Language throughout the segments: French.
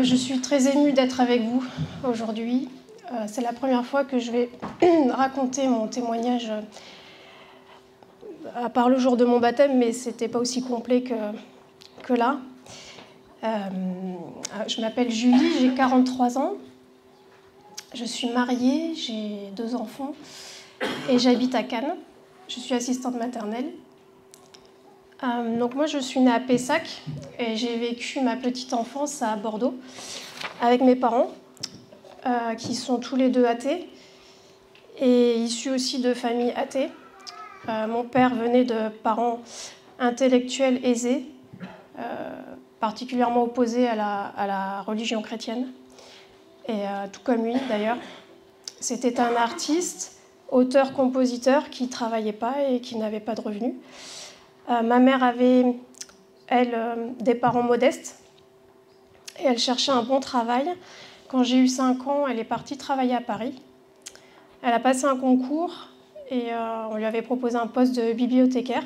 Je suis très émue d'être avec vous aujourd'hui. C'est la première fois que je vais raconter mon témoignage, à part le jour de mon baptême, mais ce n'était pas aussi complet que là. Je m'appelle Julie, j'ai 43 ans. Je suis mariée, j'ai 2 enfants et j'habite à Cannes. Je suis assistante maternelle. Donc moi, je suis née à Pessac et j'ai vécu ma petite enfance à Bordeaux avec mes parents, qui sont tous les deux athées et issus aussi de familles athées. Mon père venait de parents intellectuels aisés, particulièrement opposés à la religion chrétienne, et tout comme lui d'ailleurs. C'était un artiste, auteur-compositeur qui ne travaillait pas et qui n'avait pas de revenus. Ma mère avait, elle, des parents modestes et elle cherchait un bon travail. Quand j'ai eu 5 ans, elle est partie travailler à Paris. Elle a passé un concours et on lui avait proposé un poste de bibliothécaire.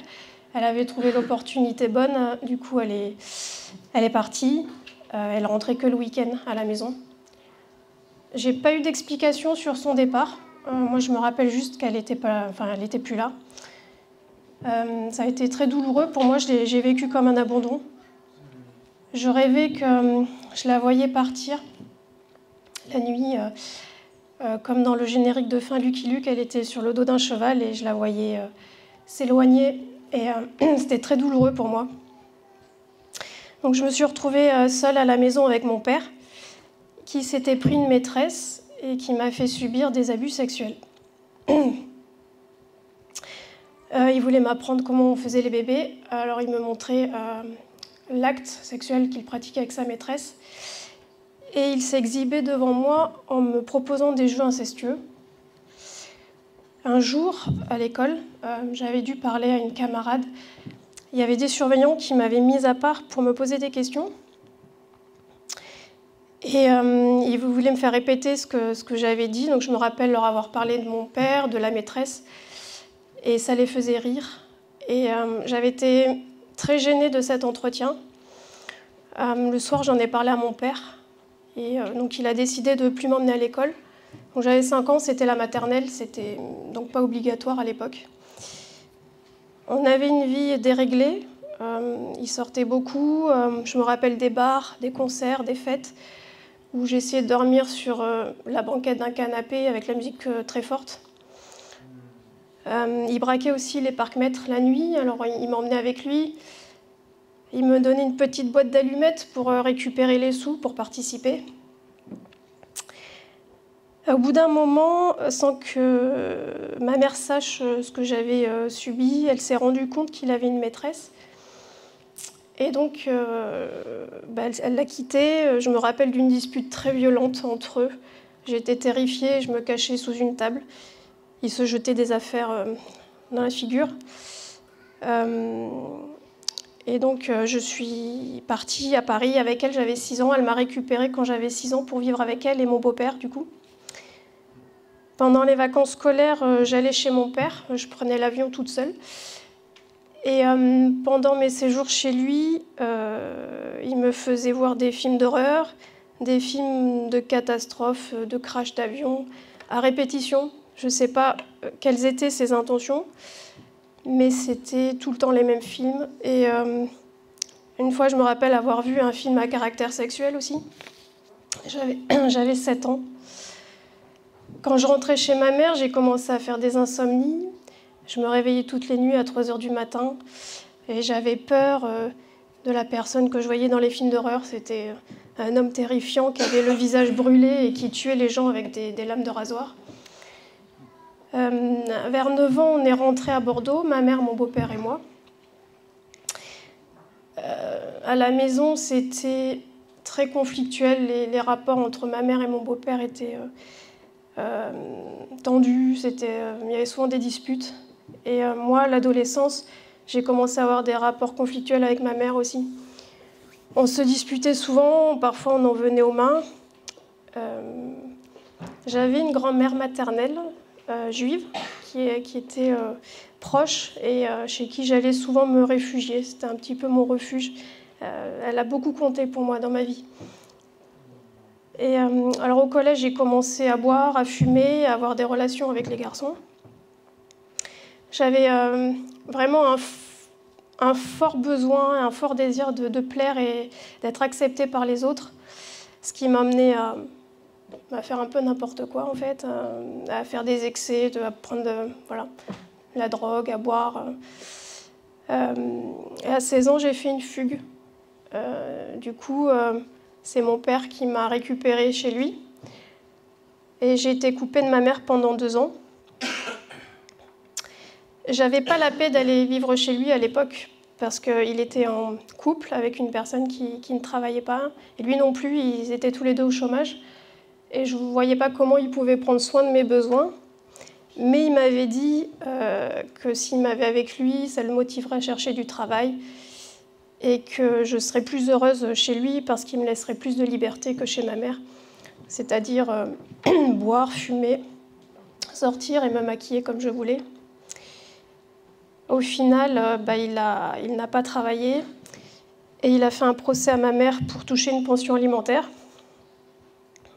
Elle avait trouvé l'opportunité bonne, du coup elle est partie. Elle rentrait que le week-end à la maison. J'ai pas eu d'explication sur son départ. Moi je me rappelle juste qu'elle était plus là. Ça a été très douloureux pour moi, j'ai vécu comme un abandon. Je rêvais que je la voyais partir la nuit, comme dans le générique de fin Lucky Luke, elle était sur le dos d'un cheval et je la voyais s'éloigner et c'était très douloureux pour moi. Donc je me suis retrouvée seule à la maison avec mon père qui s'était pris une maîtresse et qui m'a fait subir des abus sexuels. Il voulait m'apprendre comment on faisait les bébés, alors il me montrait l'acte sexuel qu'il pratiquait avec sa maîtresse. Et il s'exhibait devant moi en me proposant des jeux incestueux. Un jour, à l'école, j'avais dû parler à une camarade. Il y avait des surveillants qui m'avaient mise à part pour me poser des questions. Et ils voulaient me faire répéter ce que j'avais dit. Donc je me rappelle leur avoir parlé de mon père, de la maîtresse. Et ça les faisait rire. Et j'avais été très gênée de cet entretien. Le soir, j'en ai parlé à mon père. Et donc il a décidé de ne plus m'emmener à l'école. Donc j'avais 5 ans, c'était la maternelle, c'était donc pas obligatoire à l'époque. On avait une vie déréglée, il sortait beaucoup. Je me rappelle des bars, des concerts, des fêtes, où j'essayais de dormir sur la banquette d'un canapé avec la musique très forte. Il braquait aussi les parcs-mètres la nuit, alors il m'emmenait avec lui. Il me donnait une petite boîte d'allumettes pour récupérer les sous pour participer. Au bout d'un moment, sans que ma mère sache ce que j'avais subi, elle s'est rendue compte qu'il avait une maîtresse. Et donc, elle l'a quitté. Je me rappelle d'une dispute très violente entre eux. J'étais terrifiée, je me cachais sous une table. Il se jetait des affaires dans la figure. Et donc, je suis partie à Paris avec elle, j'avais 6 ans. Elle m'a récupérée quand j'avais 6 ans pour vivre avec elle et mon beau-père, du coup. Pendant les vacances scolaires, j'allais chez mon père, je prenais l'avion toute seule. Et pendant mes séjours chez lui, il me faisait voir des films d'horreur, des films de catastrophes, de crash d'avion, à répétition. Je ne sais pas quelles étaient ses intentions, mais c'était tout le temps les mêmes films. Et une fois, je me rappelle avoir vu un film à caractère sexuel aussi. J'avais 7 ans. Quand je rentrais chez ma mère, j'ai commencé à faire des insomnies. Je me réveillais toutes les nuits à 3 heures du matin. Et j'avais peur de la personne que je voyais dans les films d'horreur. C'était un homme terrifiant qui avait le visage brûlé et qui tuait les gens avec des lames de rasoir. Vers 9 ans, on est rentrés à Bordeaux, ma mère, mon beau-père et moi. À la maison, c'était très conflictuel. Les rapports entre ma mère et mon beau-père étaient tendus. Il y avait souvent des disputes. Et moi, à l'adolescence, j'ai commencé à avoir des rapports conflictuels avec ma mère aussi. On se disputait souvent, parfois on en venait aux mains. J'avais une grand-mère maternelle juive qui était proche et chez qui j'allais souvent me réfugier. C'était un petit peu mon refuge. Elle a beaucoup compté pour moi dans ma vie. Et alors au collège, j'ai commencé à boire, à fumer, à avoir des relations avec les garçons. J'avais vraiment un fort besoin, un fort désir de plaire et d'être acceptée par les autres, ce qui m'a amenée à faire un peu n'importe quoi en fait, à faire des excès, à prendre voilà, la drogue, à boire. Et à 16 ans, j'ai fait une fugue. Du coup, c'est mon père qui m'a récupérée chez lui. Et j'ai été coupée de ma mère pendant 2 ans. J'avais pas la paix d'aller vivre chez lui à l'époque parce qu'il était en couple avec une personne qui ne travaillait pas. Et lui non plus, ils étaient tous les deux au chômage. Et je ne voyais pas comment il pouvait prendre soin de mes besoins. Mais il m'avait dit que s'il m'avait avec lui, ça le motiverait à chercher du travail et que je serais plus heureuse chez lui parce qu'il me laisserait plus de liberté que chez ma mère. C'est-à-dire boire, fumer, sortir et me maquiller comme je voulais. Au final, il n'a pas travaillé et il a fait un procès à ma mère pour toucher une pension alimentaire.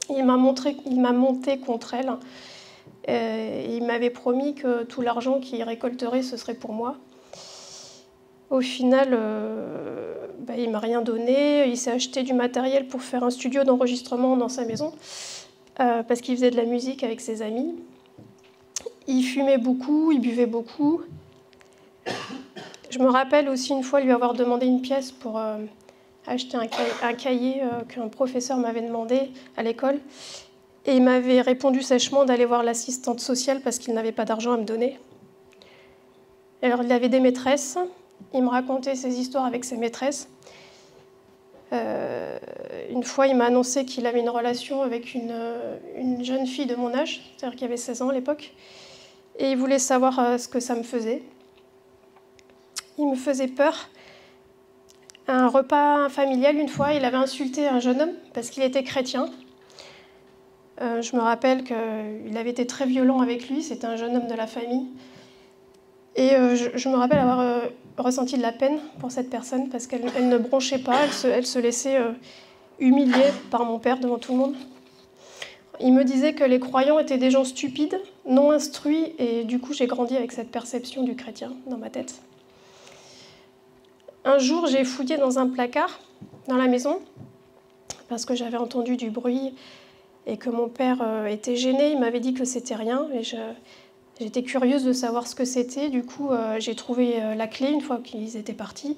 Il m'a monté contre elle et il m'avait promis que tout l'argent qu'il récolterait, ce serait pour moi. Au final, il ne m'a rien donné. Il s'est acheté du matériel pour faire un studio d'enregistrement dans sa maison parce qu'il faisait de la musique avec ses amis. Il fumait beaucoup, il buvait beaucoup. Je me rappelle aussi une fois lui avoir demandé une pièce pour acheter un cahier qu'un professeur m'avait demandé à l'école. Et il m'avait répondu sèchement d'aller voir l'assistante sociale parce qu'il n'avait pas d'argent à me donner. Alors il avait des maîtresses. Il me racontait ses histoires avec ses maîtresses. Une fois, il m'a annoncé qu'il avait une relation avec une jeune fille de mon âge, c'est-à-dire qui avait 16 ans à l'époque. Et il voulait savoir ce que ça me faisait. Il me faisait peur. À un repas familial, une fois, il avait insulté un jeune homme parce qu'il était chrétien. Je me rappelle qu'il avait été très violent avec lui, c'était un jeune homme de la famille. Et je me rappelle avoir ressenti de la peine pour cette personne parce qu'elle ne bronchait pas, elle se laissait humilier par mon père devant tout le monde. Il me disait que les croyants étaient des gens stupides, non instruits, et du coup j'ai grandi avec cette perception du chrétien dans ma tête. Un jour, j'ai fouillé dans un placard dans la maison parce que j'avais entendu du bruit et que mon père était gêné. Il m'avait dit que c'était rien et j'étais curieuse de savoir ce que c'était. Du coup, j'ai trouvé la clé une fois qu'ils étaient partis.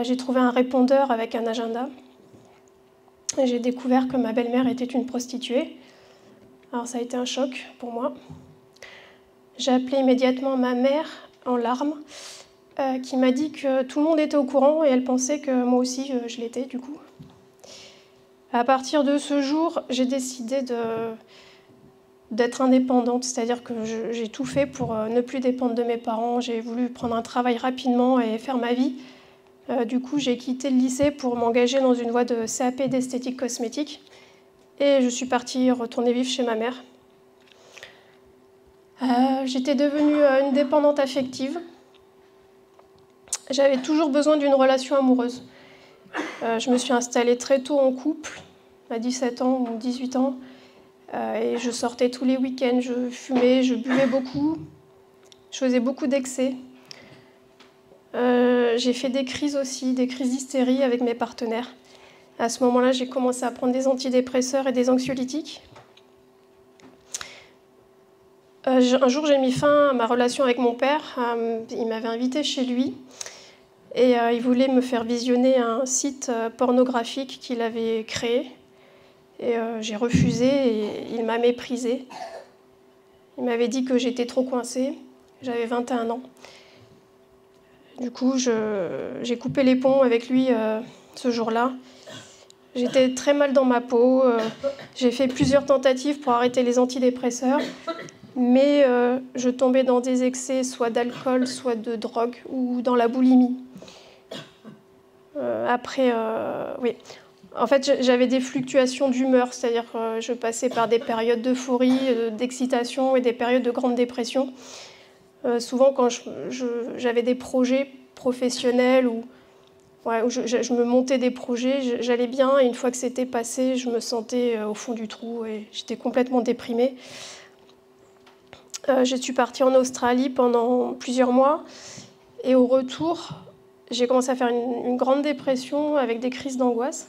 J'ai trouvé un répondeur avec un agenda. Et j'ai découvert que ma belle-mère était une prostituée. Alors ça a été un choc pour moi. J'ai appelé immédiatement ma mère en larmes, qui m'a dit que tout le monde était au courant et elle pensait que moi aussi je l'étais du coup. À partir de ce jour, j'ai décidé d'être indépendante, c'est-à-dire que j'ai tout fait pour ne plus dépendre de mes parents. J'ai voulu prendre un travail rapidement et faire ma vie. Du coup, j'ai quitté le lycée pour m'engager dans une voie de CAP d'esthétique cosmétique et je suis partie retourner vivre chez ma mère. J'étais devenue une dépendante affective. J'avais toujours besoin d'une relation amoureuse. Je me suis installée très tôt en couple, à 17 ans ou 18 ans. Et je sortais tous les week-ends, je fumais, je buvais beaucoup. Je faisais beaucoup d'excès. J'ai fait des crises aussi, des crises d'hystérie avec mes partenaires. À ce moment-là, j'ai commencé à prendre des antidépresseurs et des anxiolytiques. Un jour, j'ai mis fin à ma relation avec mon père. Il m'avait invitée chez lui. Et il voulait me faire visionner un site pornographique qu'il avait créé. Et j'ai refusé et il m'a méprisée. Il m'avait dit que j'étais trop coincée. J'avais 21 ans. Du coup, j'ai coupé les ponts avec lui ce jour-là. J'étais très mal dans ma peau. J'ai fait plusieurs tentatives pour arrêter les antidépresseurs. Mais je tombais dans des excès, soit d'alcool, soit de drogue, ou dans la boulimie. Oui. En fait, j'avais des fluctuations d'humeur, c'est-à-dire que je passais par des périodes d'euphorie, d'excitation et des périodes de grande dépression. Souvent, quand j'avais des projets professionnels ou ouais, où je me montais des projets, j'allais bien, et une fois que c'était passé, je me sentais au fond du trou et j'étais complètement déprimée. Je suis partie en Australie pendant plusieurs mois, et au retour, j'ai commencé à faire une grande dépression avec des crises d'angoisse.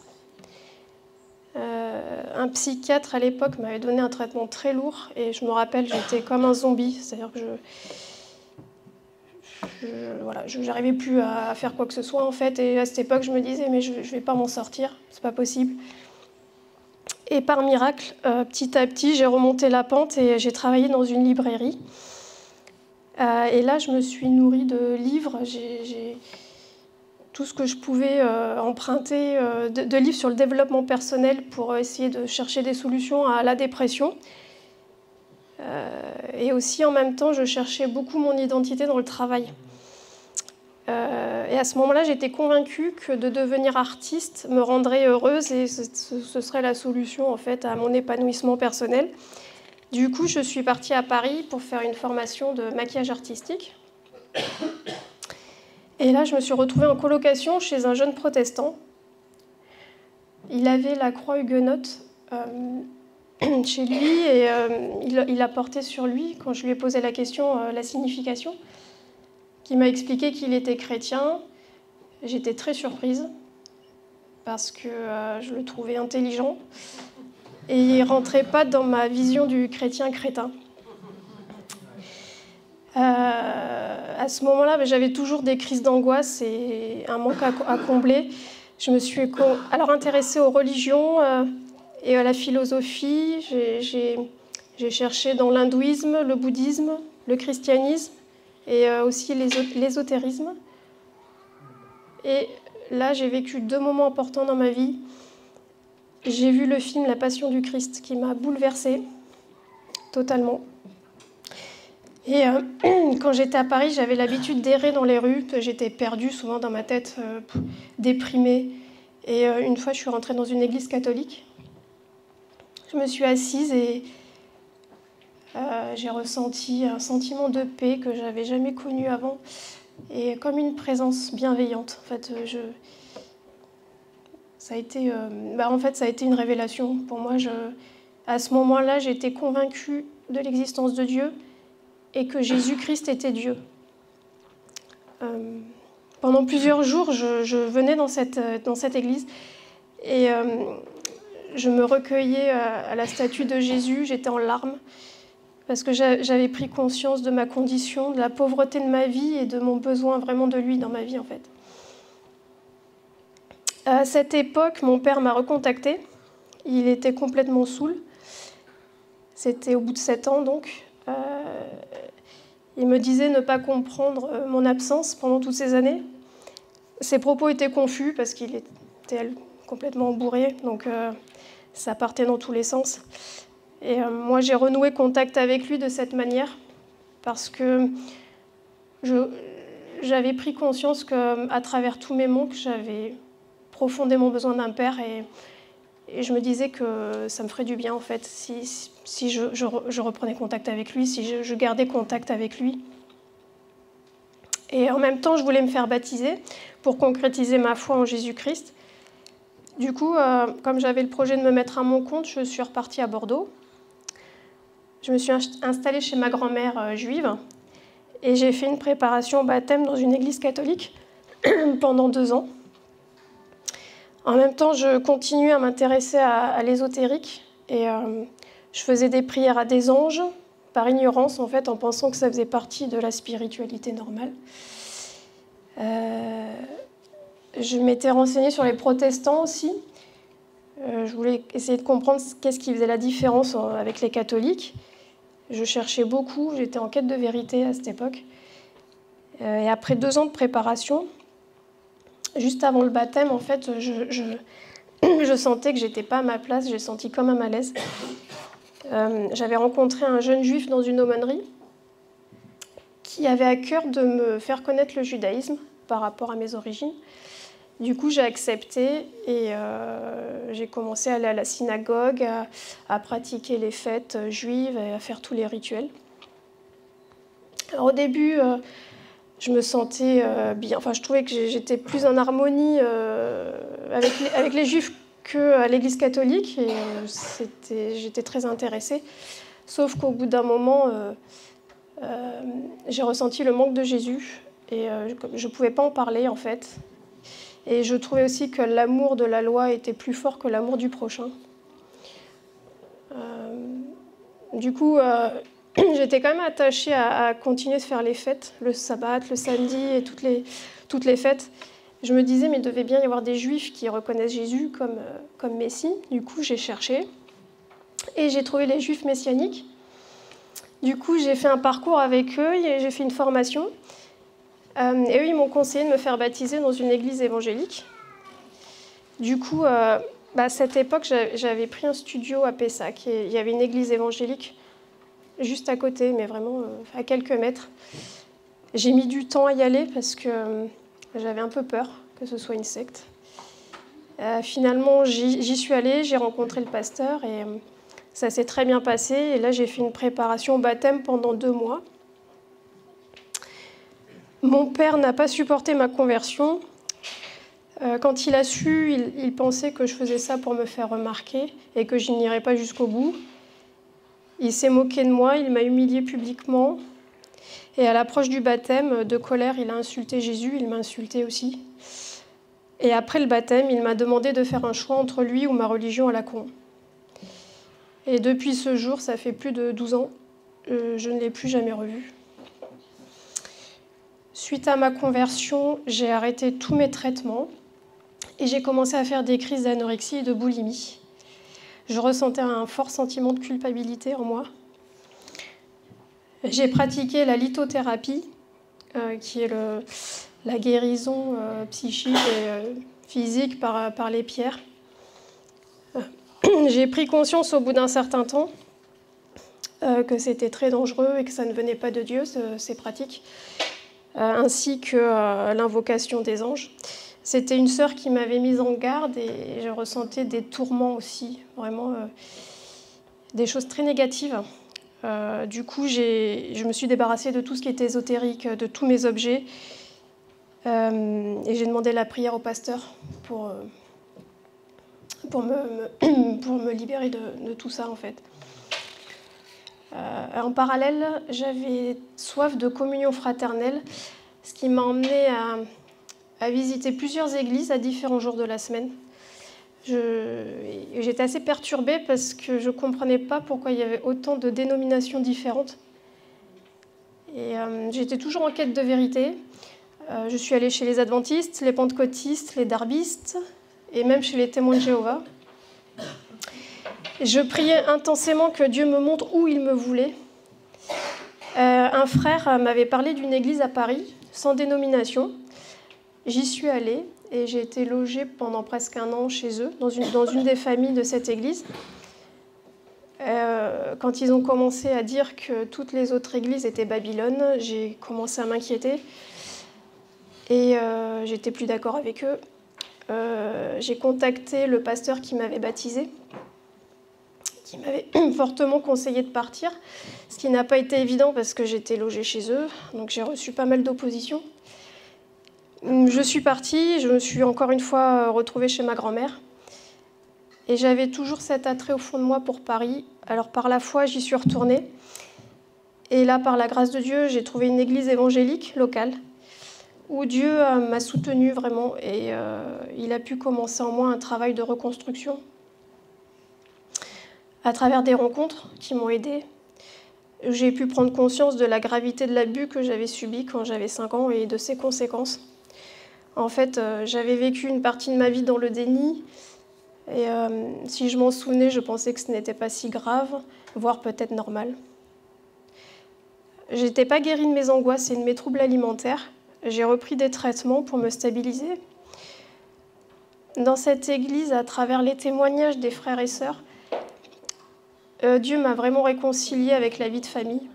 Un psychiatre à l'époque m'avait donné un traitement très lourd, et je me rappelle, j'étais comme un zombie, c'est-à-dire que je n'arrivais plus à faire quoi que ce soit en fait, et à cette époque je me disais mais je ne vais pas m'en sortir, c'est pas possible. Et par miracle, petit à petit, j'ai remonté la pente et j'ai travaillé dans une librairie. Et là, je me suis nourrie de livres, j'ai tout ce que je pouvais emprunter, de livres sur le développement personnel pour essayer de chercher des solutions à la dépression. Et aussi, en même temps, je cherchais beaucoup mon identité dans le travail. Et à ce moment-là, j'étais convaincue que de devenir artiste me rendrait heureuse et ce serait la solution en fait, à mon épanouissement personnel. Du coup, je suis partie à Paris pour faire une formation de maquillage artistique. Et là, je me suis retrouvée en colocation chez un jeune protestant. Il avait la croix huguenote chez lui et il a porté sur lui, quand je lui ai posé la question, la signification, qui m'a expliqué qu'il était chrétien. J'étais très surprise parce que je le trouvais intelligent et il ne rentrait pas dans ma vision du chrétien crétin. À ce moment-là, j'avais toujours des crises d'angoisse et un manque à combler. Je me suis alors intéressée aux religions et à la philosophie. J'ai cherché dans l'hindouisme, le bouddhisme, le christianisme et aussi l'ésotérisme. Et là, j'ai vécu 2 moments importants dans ma vie. J'ai vu le film La Passion du Christ qui m'a bouleversée totalement. Et quand j'étais à Paris, j'avais l'habitude d'errer dans les rues. J'étais perdue souvent dans ma tête, déprimée. Et une fois, je suis rentrée dans une église catholique. Je me suis assise et j'ai ressenti un sentiment de paix que je n'avais jamais connu avant. Et comme une présence bienveillante. En fait, ça a été une révélation pour moi. À ce moment-là, j'étais convaincue de l'existence de Dieu et que Jésus-Christ était Dieu. Pendant plusieurs jours, je venais dans cette église et je me recueillais à la statue de Jésus. J'étais en larmes parce que j'avais pris conscience de ma condition, de la pauvreté de ma vie et de mon besoin vraiment de lui dans ma vie en fait. À cette époque, mon père m'a recontactée. Il était complètement saoul. C'était au bout de 7 ans donc. Il me disait ne pas comprendre mon absence pendant toutes ces années. Ses propos étaient confus parce qu'il était complètement bourré, donc ça partait dans tous les sens. Et moi, j'ai renoué contact avec lui de cette manière parce que j'avais pris conscience qu'à travers tous mes manques, j'avais profondément besoin d'un père et je me disais que ça me ferait du bien en fait si je reprenais contact avec lui, si je gardais contact avec lui. Et en même temps, je voulais me faire baptiser pour concrétiser ma foi en Jésus-Christ. Du coup, comme j'avais le projet de me mettre à mon compte, je suis repartie à Bordeaux. Je me suis installée chez ma grand-mère juive et j'ai fait une préparation au baptême dans une église catholique pendant 2 ans. En même temps, je continuais à m'intéresser à l'ésotérique et je faisais des prières à des anges par ignorance, en fait, en pensant que ça faisait partie de la spiritualité normale. Je m'étais renseignée sur les protestants aussi. Je voulais essayer de comprendre qu'est-ce qui faisait la différence avec les catholiques. Je cherchais beaucoup, j'étais en quête de vérité à cette époque. Et après 2 ans de préparation, juste avant le baptême, en fait, je sentais que j'étais pas à ma place, j'ai senti comme un malaise. J'avais rencontré un jeune juif dans une aumônerie qui avait à cœur de me faire connaître le judaïsme par rapport à mes origines. Du coup, j'ai accepté et j'ai commencé à aller à la synagogue, à pratiquer les fêtes juives et à faire tous les rituels. Alors, au début, je me sentais bien. Enfin, je trouvais que j'étais plus en harmonie avec les Juifs qu'à l'Église catholique. Et j'étais très intéressée. Sauf qu'au bout d'un moment, j'ai ressenti le manque de Jésus. Et je ne pouvais pas en parler, en fait. Et je trouvais aussi que l'amour de la loi était plus fort que l'amour du prochain. Du coup, j'étais quand même attachée à continuer de faire les fêtes, le sabbat, le samedi et toutes les fêtes. Je me disais, mais il devait bien y avoir des Juifs qui reconnaissent Jésus comme Messie. Du coup, j'ai cherché et j'ai trouvé les Juifs messianiques. Du coup, j'ai fait un parcours avec eux et j'ai fait une formation. Et eux, ils m'ont conseillé de me faire baptiser dans une église évangélique. Du coup, à cette époque, j'avais pris un studio à Pessac et il y avait une église évangélique juste à côté, mais vraiment à quelques mètres. J'ai mis du temps à y aller parce que j'avais un peu peur que ce soit une secte. Finalement, j'y suis allée, j'ai rencontré le pasteur et ça s'est très bien passé. Et là, j'ai fait une préparation au baptême pendant 2 mois. Mon père n'a pas supporté ma conversion. Quand il a su, il pensait que je faisais ça pour me faire remarquer et que je n'irais pas jusqu'au bout. Il s'est moqué de moi, il m'a humiliée publiquement. Et à l'approche du baptême, de colère, il a insulté Jésus, il m'a insulté aussi. Et après le baptême, il m'a demandé de faire un choix entre lui ou ma religion à la con. Et depuis ce jour, ça fait plus de 12 ans, je ne l'ai plus jamais revu. Suite à ma conversion, j'ai arrêté tous mes traitements et j'ai commencé à faire des crises d'anorexie et de boulimie. Je ressentais un fort sentiment de culpabilité en moi. J'ai pratiqué la lithothérapie, qui est la guérison psychique et physique par les pierres. J'ai pris conscience au bout d'un certain temps que c'était très dangereux et que ça ne venait pas de Dieu, ces pratiques, ainsi que l'invocation des anges. C'était une sœur qui m'avait mise en garde et je ressentais des tourments aussi, vraiment des choses très négatives. Du coup, je me suis débarrassée de tout ce qui était ésotérique, de tous mes objets, et j'ai demandé la prière au pasteur pour me libérer de tout ça, en fait. En parallèle, j'avais soif de communion fraternelle, ce qui m'a emmenée à visiter plusieurs églises à différents jours de la semaine. J'étais assez perturbée parce que je ne comprenais pas pourquoi il y avait autant de dénominations différentes. Et j'étais toujours en quête de vérité. Je suis allée chez les adventistes, les pentecôtistes, les darbistes et même chez les témoins de Jéhovah. Je priais intensément que Dieu me montre où il me voulait. Un frère m'avait parlé d'une église à Paris, sans dénomination. J'y suis allée et j'ai été logée pendant presque 1 an chez eux, dans une des familles de cette église. Quand ils ont commencé à dire que toutes les autres églises étaient Babylone, j'ai commencé à m'inquiéter et j'étais plus d'accord avec eux. J'ai contacté le pasteur qui m'avait baptisée, qui m'avait fortement conseillé de partir, ce qui n'a pas été évident parce que j'étais logée chez eux, donc j'ai reçu pas mal d'opposition. Je suis partie, je me suis encore une fois retrouvée chez ma grand-mère. Et j'avais toujours cet attrait au fond de moi pour Paris. Alors par la foi, j'y suis retournée. Et là, par la grâce de Dieu, j'ai trouvé une église évangélique locale où Dieu m'a soutenue vraiment et il a pu commencer en moi un travail de reconstruction à travers des rencontres qui m'ont aidée. J'ai pu prendre conscience de la gravité de l'abus que j'avais subi quand j'avais 5 ans et de ses conséquences. En fait, j'avais vécu une partie de ma vie dans le déni. Et si je m'en souvenais, je pensais que ce n'était pas si grave, voire peut-être normal. Je n'étais pas guérie de mes angoisses et de mes troubles alimentaires. J'ai repris des traitements pour me stabiliser. Dans cette église, à travers les témoignages des frères et sœurs, Dieu m'a vraiment réconciliée avec la vie de famille.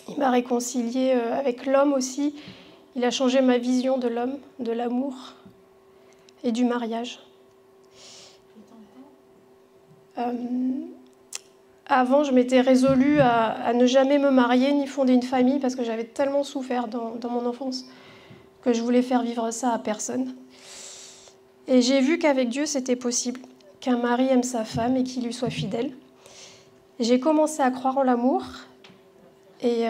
Il m'a réconciliée avec l'homme aussi. Il a changé ma vision de l'homme, de l'amour et du mariage. Avant, je m'étais résolue à ne jamais me marier ni fonder une famille parce que j'avais tellement souffert dans mon enfance que je voulais faire vivre ça à personne. Et j'ai vu qu'avec Dieu, c'était possible, qu'un mari aime sa femme et qu'il lui soit fidèle. J'ai commencé à croire en l'amour et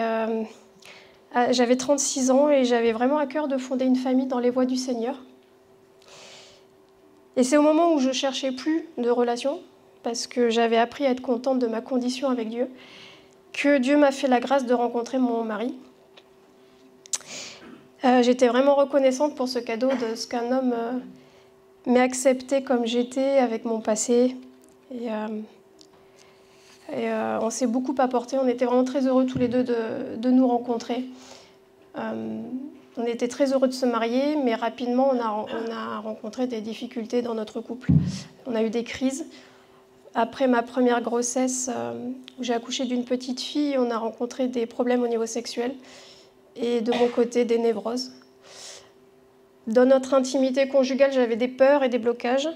j'avais 36 ans et j'avais vraiment à cœur de fonder une famille dans les voies du Seigneur. Et c'est au moment où je cherchais plus de relation, parce que j'avais appris à être contente de ma condition avec Dieu, que Dieu m'a fait la grâce de rencontrer mon mari. J'étais vraiment reconnaissante pour ce cadeau de ce qu'un homme m'ait accepté comme j'étais avec mon passé. Et on s'est beaucoup apporté. On était vraiment très heureux tous les deux de nous rencontrer. On était très heureux de se marier, mais rapidement, on a rencontré des difficultés dans notre couple. On a eu des crises. Après ma première grossesse, où j'ai accouché d'une petite fille, on a rencontré des problèmes au niveau sexuel et de mon côté, des névroses. Dans notre intimité conjugale, j'avais des peurs et des blocages.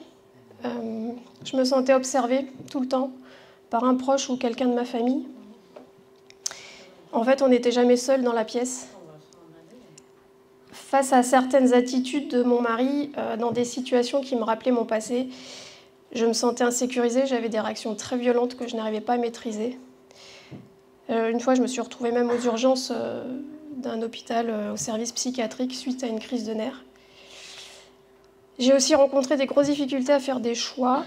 Je me sentais observée tout le temps par un proche ou quelqu'un de ma famille. En fait, on n'était jamais seuls dans la pièce. Face à certaines attitudes de mon mari, dans des situations qui me rappelaient mon passé, je me sentais insécurisée, j'avais des réactions très violentes que je n'arrivais pas à maîtriser. Une fois, je me suis retrouvée même aux urgences d'un hôpital au service psychiatrique suite à une crise de nerfs. J'ai aussi rencontré des grosses difficultés à faire des choix.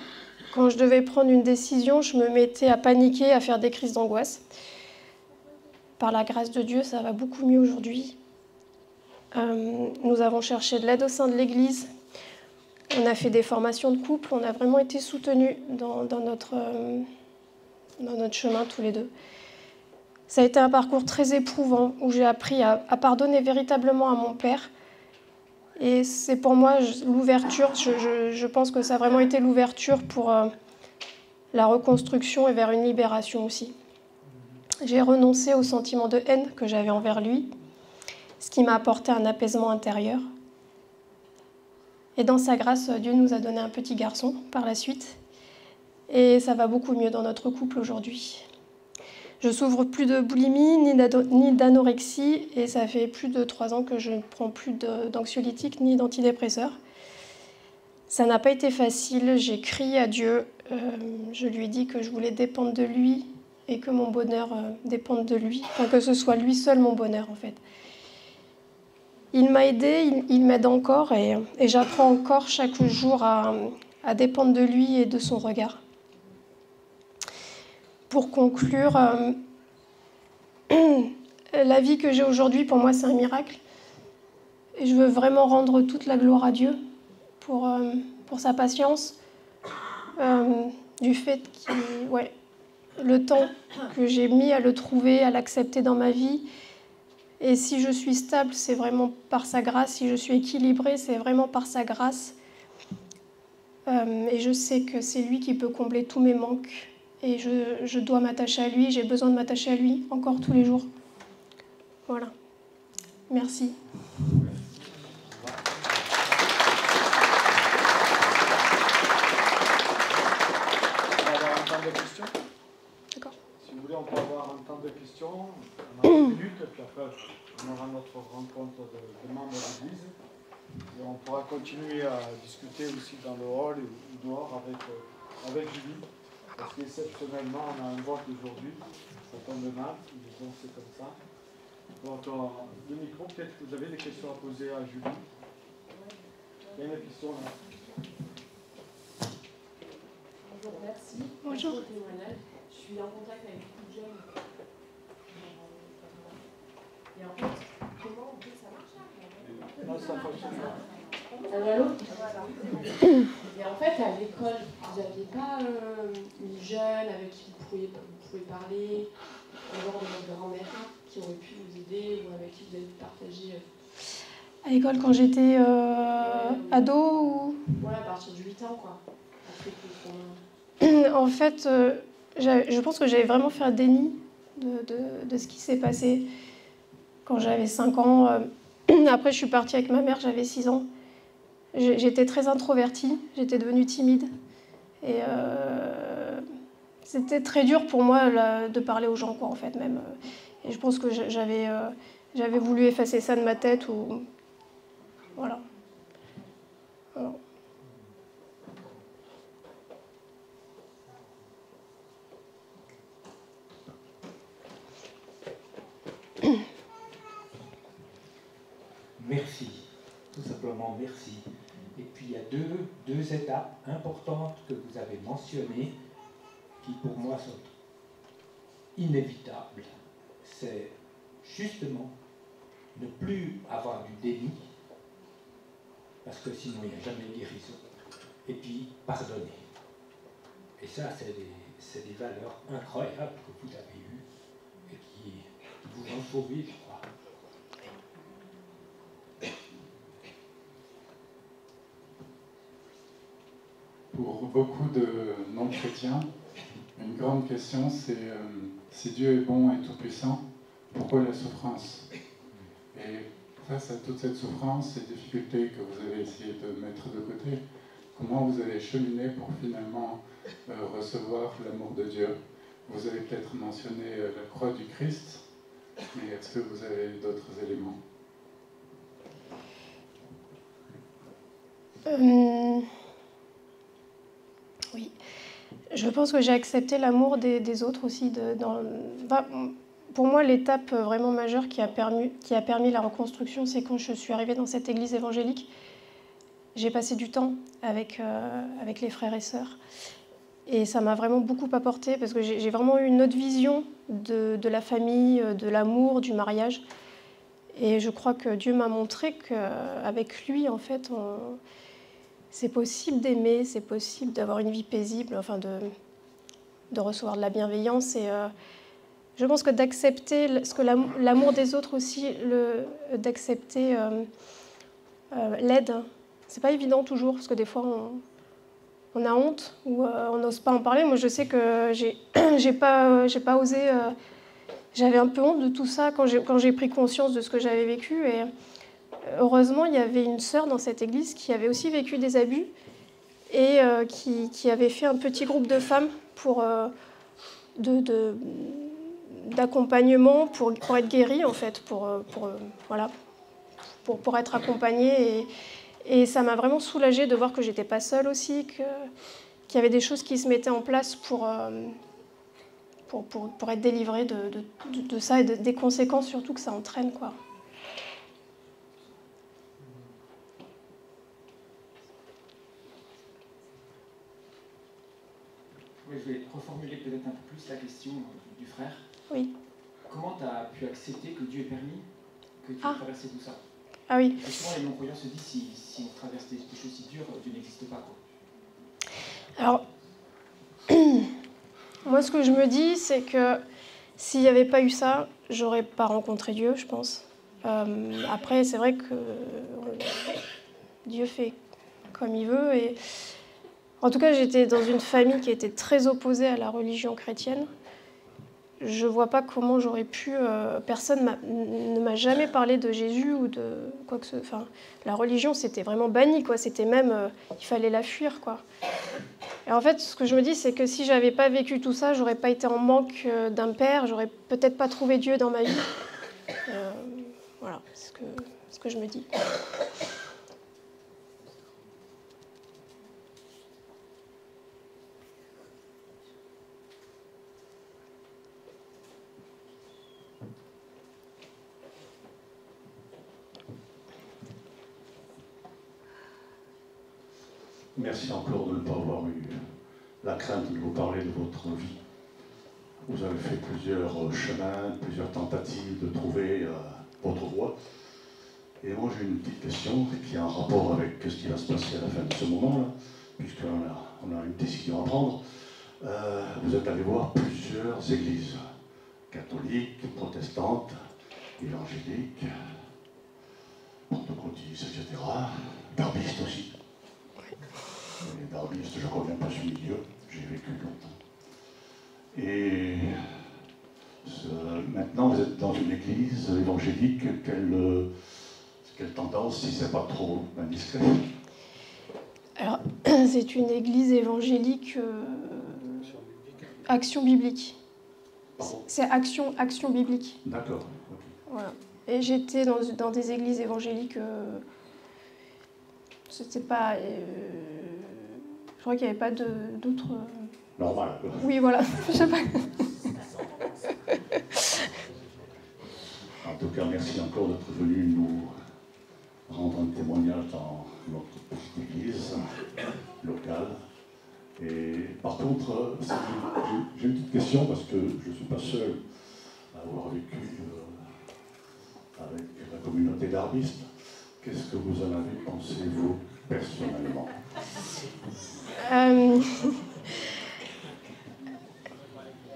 Quand je devais prendre une décision, je me mettais à paniquer, à faire des crises d'angoisse. Par la grâce de Dieu, ça va beaucoup mieux aujourd'hui. Nous avons cherché de l'aide au sein de l'Église. On a fait des formations de couple, on a vraiment été soutenus dans notre chemin tous les deux. Ça a été un parcours très éprouvant où j'ai appris à pardonner véritablement à mon père. Et c'est pour moi l'ouverture, je pense que ça a vraiment été l'ouverture pour la reconstruction et vers une libération aussi. J'ai renoncé au sentiment de haine que j'avais envers lui, ce qui m'a apporté un apaisement intérieur. Et dans sa grâce, Dieu nous a donné un petit garçon par la suite. Et ça va beaucoup mieux dans notre couple aujourd'hui. Je ne souffre plus de boulimie ni d'anorexie et ça fait plus de 3 ans que je ne prends plus d'anxiolytiques ni d'antidépresseurs. Ça n'a pas été facile, j'ai crié à Dieu. Je lui ai dit que je voulais dépendre de lui et que mon bonheur dépende de lui. Enfin, que ce soit lui seul mon bonheur en fait. Il m'a aidée, il m'aide encore et j'apprends encore chaque jour à dépendre de lui et de son regard. Pour conclure, la vie que j'ai aujourd'hui, pour moi, c'est un miracle. Et je veux vraiment rendre toute la gloire à Dieu pour sa patience, du fait le temps que j'ai mis à le trouver, à l'accepter dans ma vie. Et si je suis stable, c'est vraiment par sa grâce. Si je suis équilibrée, c'est vraiment par sa grâce. Et je sais que c'est lui qui peut combler tous mes manques. Et je dois m'attacher à lui, j'ai besoin de m'attacher à lui encore tous les jours. Voilà. Merci. On va avoir un temps de questions. D'accord. Si vous voulez, on peut avoir un temps de questions, on a 10 minutes, puis après on aura notre rencontre de membres de l'Église. Et on pourra continuer à discuter aussi dans le hall ou dehors avec Julie. Parce qu'exceptionnellement, on a un vote aujourd'hui, ça tombe mal, donc c'est comme ça. Donc, le micro, peut-être que vous avez des questions à poser à Julie. Il y a une question là. Bonjour, merci. Bonjour. Merci pour le témoignage. Je suis en contact avec beaucoup de jeunes. Et en fait, comment on dit que ça marche là? Non, ça fonctionne pas. Allô? Voilà. Et en fait, à l'école, vous n'aviez pas une jeune avec qui vous pouvez parler, un genre de votre grand-mère qui aurait pu vous aider ou avec qui vous avez partagé À l'école, quand j'étais ado ou... Ouais, à partir de 8 ans, quoi. Après, En fait, je pense que j'avais vraiment fait un déni de ce qui s'est passé quand j'avais 5 ans. Après, je suis partie avec ma mère, j'avais 6 ans. J'étais très introvertie, j'étais devenue timide. Et c'était très dur pour moi là, de parler aux gens, quoi, en fait, même. Et je pense que j'avais voulu effacer ça de ma tête, ou... Voilà. Voilà. Merci, tout simplement merci. Et puis il y a deux étapes importantes que vous avez mentionnées qui pour moi sont inévitables. C'est justement ne plus avoir du déni, parce que sinon il n'y a jamais de guérison, et puis pardonner. Et ça, c'est des valeurs incroyables que vous avez eues et qui vous ont sauvé, je crois. Pour beaucoup de non-chrétiens, une grande question, c'est si Dieu est bon et tout-puissant, pourquoi la souffrance? Et face à toute cette souffrance, ces difficultés que vous avez essayé de mettre de côté, comment vous avez cheminé pour finalement recevoir l'amour de Dieu? Vous avez peut-être mentionné la croix du Christ, mais est-ce que vous avez d'autres éléments? Oui, je pense que j'ai accepté l'amour des autres aussi. Pour moi, l'étape vraiment majeure qui a permis la reconstruction, c'est quand je suis arrivée dans cette église évangélique. J'ai passé du temps avec les frères et sœurs. Et ça m'a vraiment beaucoup apporté, parce que j'ai vraiment eu une autre vision de la famille, de l'amour, du mariage. Et je crois que Dieu m'a montré qu'avec lui, en fait, c'est possible d'aimer, c'est possible d'avoir une vie paisible, enfin de recevoir de la bienveillance. Et je pense que d'accepter ce que l'amour des autres aussi, d'accepter l'aide, c'est pas évident toujours, parce que des fois on a honte ou on n'ose pas en parler. Moi, je sais que j'ai pas osé. J'avais un peu honte de tout ça quand j'ai pris conscience de ce que j'avais vécu. Et heureusement, il y avait une sœur dans cette église qui avait aussi vécu des abus et qui avait fait un petit groupe de femmes d'accompagnement pour être guérie, en fait, pour être accompagnée. Et ça m'a vraiment soulagée de voir que j'étais pas seule aussi, qu'il y avait des choses qui se mettaient en place pour être délivrée de ça et des conséquences surtout que ça entraîne, quoi. Oui, je vais reformuler peut-être un peu plus la question du frère. Oui. Comment tu as pu accepter que Dieu ait permis que tu traversais tout ça? Ah oui. Parce que souvent les non-croyants se disent si on traverse des choses si dures, Dieu n'existe pas, quoi. Alors, moi ce que je me dis, c'est que s'il n'y avait pas eu ça, j'aurais pas rencontré Dieu, je pense. Après, c'est vrai que Dieu fait comme il veut. Et en tout cas, j'étais dans une famille qui était très opposée à la religion chrétienne. Je vois pas comment j'aurais pu... personne ne m'a jamais parlé de Jésus ou de quoi que ce soit. Enfin, la religion, c'était vraiment banni, quoi. C'était même... il fallait la fuir, quoi. Et en fait, ce que je me dis, c'est que si j'avais pas vécu tout ça, j'aurais pas été en manque d'un père, j'aurais peut-être pas trouvé Dieu dans ma vie. Voilà, c'est ce que je me dis. Merci encore de ne pas avoir eu la crainte de vous parler de votre vie. Vous avez fait plusieurs chemins, plusieurs tentatives de trouver votre voie. Et moi j'ai une petite question qui a un rapport avec ce qui va se passer à la fin de ce moment-là, puisqu'on a une décision à prendre. Vous êtes allé voir plusieurs églises, catholiques, protestantes, évangéliques, pentecôtistes, etc., darbistes aussi. Les darbistes, je ne connais pas ce milieu, j'ai vécu longtemps. Et maintenant, vous êtes dans une église évangélique. Quelle tendance, si ce n'est pas trop indiscret? Alors, c'est une église évangélique Action biblique. Pardon? C'est action biblique. D'accord. Ok. Voilà. Et j'étais dans des églises évangéliques. C'était pas. Je crois qu'il n'y avait pas d'autres. Normal. Oui, voilà. Je sais pas. En tout cas, merci encore d'être venu nous rendre un témoignage dans notre petite église locale. Et par contre, j'ai une petite question parce que je ne suis pas seul à avoir vécu avec la communauté d'arbistes. Qu'est-ce que vous en avez pensé, vous, personnellement?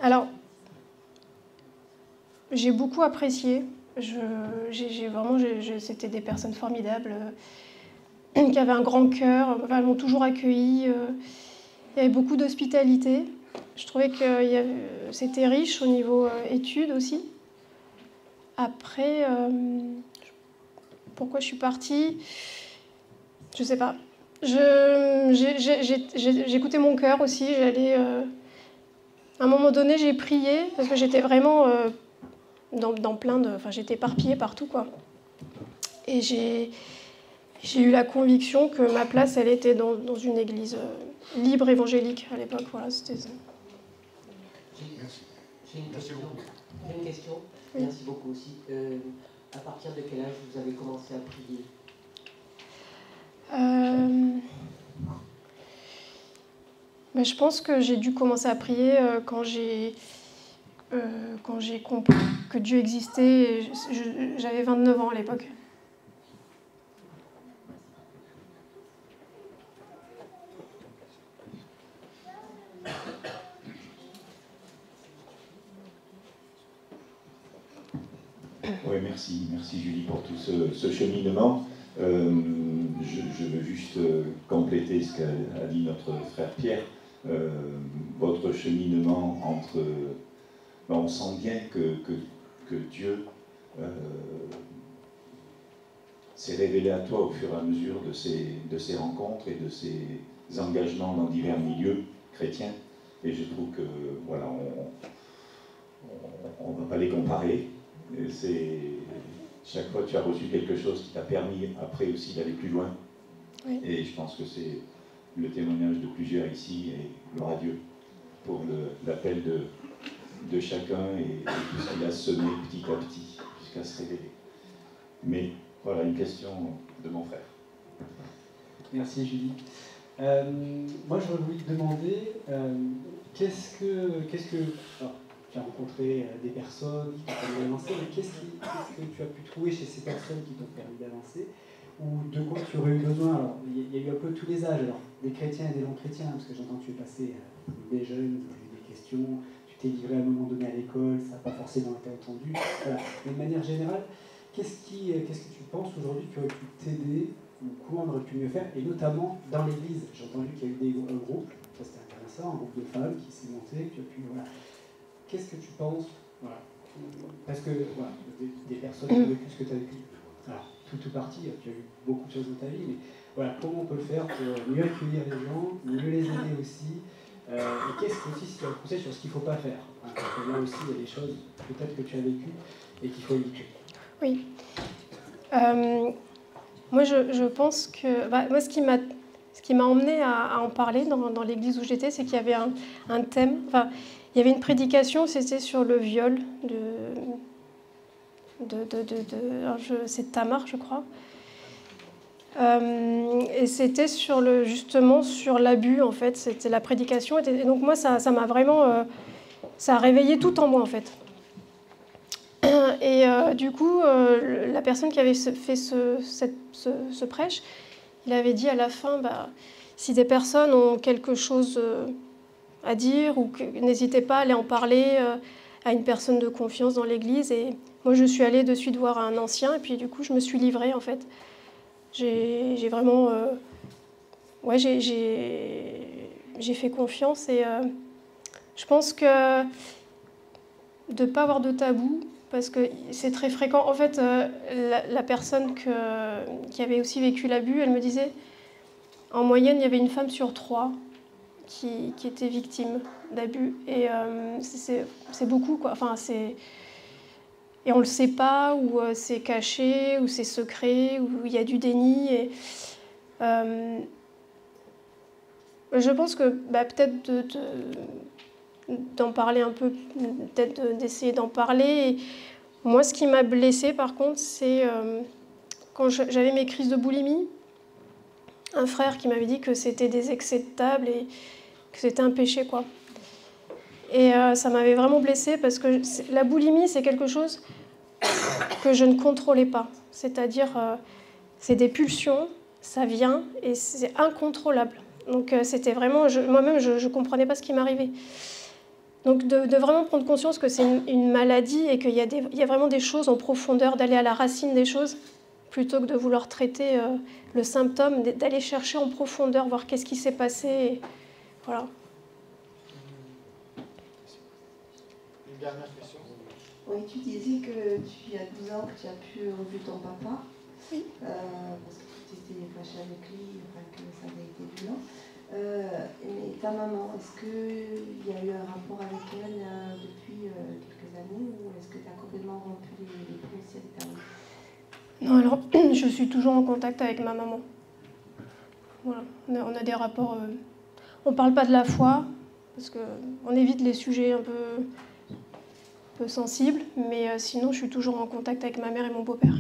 Alors, j'ai beaucoup apprécié. C'était des personnes formidables qui avaient un grand cœur. Enfin, elles m'ont toujours accueillie. Il y avait beaucoup d'hospitalité. Je trouvais que c'était riche au niveau études aussi. Après, pourquoi je suis partie? Je ne sais pas. J'écoutais mon cœur aussi. À un moment donné, j'ai prié parce que j'étais vraiment dans plein de... Enfin, j'étais éparpillée partout, quoi. Et j'ai eu la conviction que ma place, elle était dans une église libre évangélique à l'époque. Voilà, c'était ça. J'ai une question. Oui. Merci beaucoup aussi. À partir de quel âge vous avez commencé à prier? Je pense que j'ai dû commencer à prier quand j'ai compris que Dieu existait. J'avais 29 ans à l'époque. Oui, merci Julie pour tout ce cheminement. Je veux juste compléter ce qu'a dit notre frère Pierre. Votre cheminement entre... on sent bien que Dieu s'est révélé à toi au fur et à mesure de ces rencontres et de ces engagements dans divers milieux chrétiens. Et je trouve que, voilà, on ne va pas les comparer. Chaque fois, tu as reçu quelque chose qui t'a permis après aussi d'aller plus loin. Oui. Et je pense que c'est le témoignage de plusieurs ici, et gloire à Dieu pour l'appel de chacun et tout ce qu'il a semé petit à petit jusqu'à se révéler. Mais voilà une question de mon frère. Merci Julie. Moi je voulais te demander qu'est-ce que alors, tu as rencontré des personnes qui t'ont permis d'avancer, mais qu'est-ce que tu as pu trouver chez ces personnes qui t'ont permis d'avancer, ou de quoi tu aurais eu besoin? Alors il y a eu un peu tous les âges, alors des chrétiens et des non-chrétiens, parce que j'entends que tu es passé des jeunes, tu as eu des questions, tu t'es livré à un moment donné à l'école, ça n'a pas forcément été entendu. Voilà. Mais de manière générale, qu'est-ce que tu penses aujourd'hui qui aurait pu t'aider, ou comment on aurait pu mieux faire, et notamment dans l'église? J'ai entendu qu'il y a eu un groupe, ça c'était intéressant, un groupe de femmes qui s'est monté, que tu as pu, voilà. Qu'est-ce que tu penses, voilà, parce que voilà, des personnes qui ont vécu ce que tu as vécu, alors tout parti, tu as eu beaucoup de choses dans ta vie, mais voilà, comment on peut le faire pour mieux accueillir les gens, mieux les aider aussi, et qu'est-ce que aussi si tu as un conseil sur ce qu'il ne faut pas faire, hein, parce que là aussi il y a des choses peut-être que tu as vécues et qu'il faut éviter. Oui. Moi, je pense que... moi, ce qui m'a emmenée à en parler dans l'église où j'étais, c'est qu'il y avait un thème... Enfin, il y avait une prédication, c'était sur le viol c'est Tamar, je crois. Et c'était justement sur l'abus, en fait. C'était la prédication. Et donc, moi, ça m'a vraiment... ça a réveillé tout en moi, en fait. Et du coup, la personne qui avait fait ce prêche, il avait dit à la fin, si des personnes ont quelque chose à dire, ou n'hésitez pas à aller en parler à une personne de confiance dans l'église. Et moi, je suis allée de suite voir un ancien, et puis du coup, je me suis livrée, en fait. J'ai vraiment... j'ai fait confiance, et je pense que de ne pas avoir de tabou, parce que c'est très fréquent. En fait, la personne qui avait aussi vécu l'abus, elle me disait, en moyenne, il y avait une femme sur 3 qui était victime d'abus. Et c'est beaucoup, quoi. Enfin, et on ne le sait pas, ou c'est caché, ou c'est secret, ou il y a du déni. Et, je pense que peut-être d'en parler un peu, peut-être d'essayer d'en parler. Et moi, ce qui m'a blessée, par contre, c'est quand j'avais mes crises de boulimie, un frère qui m'avait dit que c'était des excès de table et que c'était un péché, quoi. Et ça m'avait vraiment blessée parce que la boulimie, c'est quelque chose que je ne contrôlais pas. C'est-à-dire, c'est des pulsions, ça vient et c'est incontrôlable. Donc c'était vraiment, moi-même, je ne comprenais pas ce qui m'arrivait. Donc de vraiment prendre conscience que c'est une maladie et qu'il y a vraiment des choses en profondeur, d'aller à la racine des choses, plutôt que de vouloir traiter le symptôme, d'aller chercher en profondeur, voir qu'est-ce qui s'est passé. Et voilà. Une dernière question. Oui, tu disais que il y a 12 ans que tu as pu revu ton papa, oui. Parce que tu étais fâchée avec lui, enfin, que ça avait été violent. Mais ta maman, est-ce qu'il y a eu un rapport avec elle depuis quelques années, ou est-ce que tu as complètement rompu les ponts si elle t'a... Non, alors, je suis toujours en contact avec ma maman. Voilà. On a des rapports... on ne parle pas de la foi, parce qu'on évite les sujets un peu sensibles, mais sinon, je suis toujours en contact avec ma mère et mon beau-père.